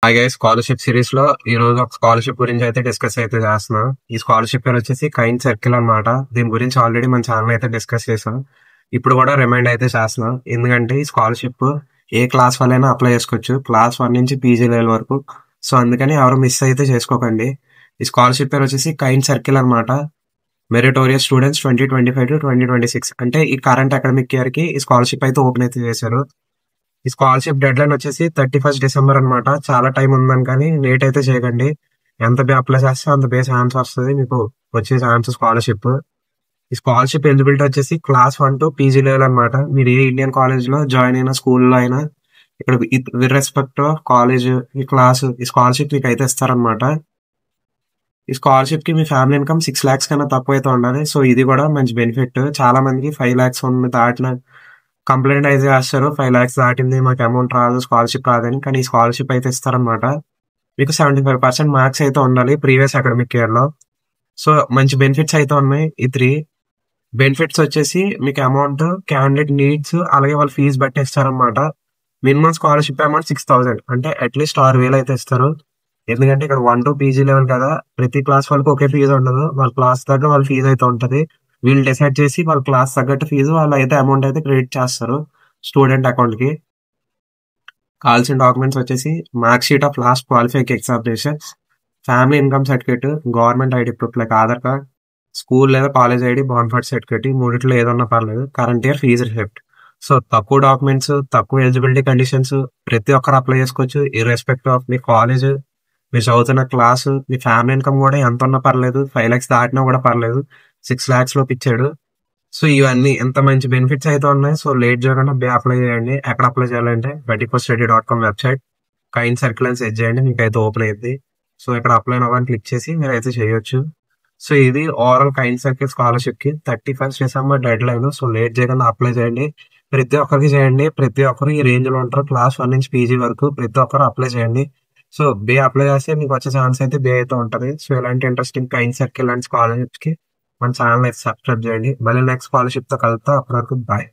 Hi guys, scholarship series లో ఈ రోజు ఒక స్కాలర్షిప్ గురించి అయితే డిస్కస్ అయితే చేస్తున్నాం. ఈ స్కాలర్షిప్ పేరు వచ్చేసి కైండ్ సర్కిల్ అన్నమాట. దీని గురించి ఆల్రెడీ మన ఛానల్ అయితే డిస్కస్ చేసాం. ఇప్పుడు కూడా రిమైండ్ అయితే చేస్తున్నాం. ఎందుకంటే ఈ స్కాలర్షిప్ ఏ క్లాస్ వాళ్ళైనా అప్లై చేసుకోవచ్చు, క్లాస్ 1 నుంచి పీజీ లెవెల్ వరకు. సో అందుకని ఎవరు మిస్ అయితే చేసుకోకండి. ఈ స్కాలర్షిప్ పేరు వచ్చేసి కైండ్ సర్కిల్ అన్నమాట. మెరిటోరియస్ స్టూడెంట్స్ 2025 టు 2026 అంటే ఈ కరెంట్ అకాడమిక్ ఇయర్ కి ఈ స్కాలర్షిప్ అయితే ఓపెన్ అయితే చేశారు. ఈ స్కాలర్షిప్ డెడ్ లైన్ వచ్చేసి 31 డిసెంబర్ అనమాట. చాలా టైం ఉందని కానీ లేట్ అయితే చేయకండి. ఎంత బే అప్లై చేస్తే అంత బే ఛాన్స్ వస్తుంది మీకు వచ్చే ఛాన్స్ స్కాలర్షిప్. ఈ స్కాలర్షిప్ ఎలిజిబిలిటీ వచ్చేసి క్లాస్ 1 టు పీజీ లెవెల్ అనమాట. మీరు ఏ ఇండియన్ కాలేజ్ లో జాయిన్ అయినా స్కూల్లో అయినా ఇక్కడ విత్ రెస్పెక్ట్ ఆఫ్ కాలేజ్ ఈ క్లాస్ ఈ స్కాలర్షిప్ మీకు అయితే ఇస్తారనమాట. ఈ స్కాలర్షిప్ కి మీ ఫ్యామిలీ ఇన్కమ్ 6 lakhs కన్నా తక్కువ అయితే ఉండాలి. సో ఇది కూడా మంచి బెనిఫిట్. చాలా మందికి 5 lakhs ఉన్న దాటిన కంప్లైంట్ అయితే చేస్తారు. 5 lakhs దాటింది మాకు అమౌంట్ రాదు, స్కాలర్షిప్ రాదని. కానీ ఈ స్కాలర్షిప్ అయితే ఇస్తారనమాట. మీకు 75% మార్క్స్ అయితే ఉండాలి ప్రీవియస్ అకాడమిక్ ఇయర్ లో. సో మంచి బెనిఫిట్స్ అయితే ఉన్నాయి. ఈ 3 బెనిఫిట్స్ వచ్చేసి మీకు అమౌంట్ క్యాండిడేట్ నీడ్స్ అలాగే వాళ్ళ ఫీజు బట్టి ఇస్తారనమాట. మినిమం స్కాలర్షిప్ అమౌంట్ 6,000 అంటే అట్లీస్ట్ 6,000 అయితే ఇస్తారు. ఎందుకంటే ఇక్కడ 1 to పీజీ లెవెల్ కదా, ప్రతి క్లాస్ వాళ్ళకి ఒకే ఫీజు ఉండదు. వాళ్ళ క్లాస్ దగ్గర వాళ్ళ ఫీజు అయితే ఉంటది. వీళ్ళు డిసైడ్ చేసి వాళ్ళ క్లాస్ తగ్గట్టు ఫీజు వాళ్ళు అయితే అమౌంట్ అయితే క్రెడిట్ చేస్తారు స్టూడెంట్ అకౌంట్ కి. కావాల్సిన డాక్యుమెంట్స్ వచ్చేసి mark sheet of last qualifying examination, family income certificate, government ID proof like Aadhaar card, school లేదా కాలేజ్ ఐడి, బాన్ఫర్డ్ సర్టిఫికేట్, ఈ మూడిట్లో ఏదన్నా పర్లేదు. Current year fee receipt. So తక్కువ డాక్యుమెంట్స్, తక్కువ ఎలిజిబిలిటీ కండిషన్స్, ప్రతి ఒక్కరు అప్లై చేసుకోవచ్చు ఇర్రెస్పెక్టివ్ ఆఫ్ మీ కాలేజ్, మీరు చదువుతున్న క్లాసు, మీ ఫ్యామిలీ ఇన్కమ్ కూడా ఎంత ఉన్నా పర్లేదు. 5 lakhs దాటినా కూడా పర్లేదు. 6 lakhs లోపు ఇచ్చాడు. సో ఇవన్నీ ఎంత మంచి బెనిఫిట్స్ అయితే ఉన్నాయి. సో లేట్ చేయకుండా అప్లై చేయండి. ఎక్కడ అప్లై చేయాలంటే 24study.com వెబ్సైట్ కైండ్ సర్కిల్ అని సెట్ చేయండి, మీకు అయితే ఓపెన్ అయ్యింది. సో ఇక్కడ అప్లై అవ్వని క్లిక్ చేసి మీరు అయితే చేయొచ్చు. సో ఇది ఓవరాల్ కైండ్ సర్కిల్ స్కాలర్షిప్ కి 31 December dead line. So late చేయకుండా అప్లై చేయండి. ప్రతి ఒక్కరికి చేయండి. ప్రతి ఒక్కరు ఈ రేంజ్ లో ఉంటారు. క్లాస్ 1 నుంచి పీజీ వరకు ప్రతి ఒక్కరు అప్లై చేయండి. సో బే అప్లై చేస్తే మీకు వచ్చే ఛాన్స్ అయితే బే అయితే ఉంటది. సో ఇలాంటి interesting kind circle and scholarships కి మన ఛానల్ అయితే సబ్స్క్రైబ్ చేయండి. మళ్ళీ నెక్స్ట్ స్కాలర్షిప్ తో కలుపుతా. అప్పటి వరకు బాయ్.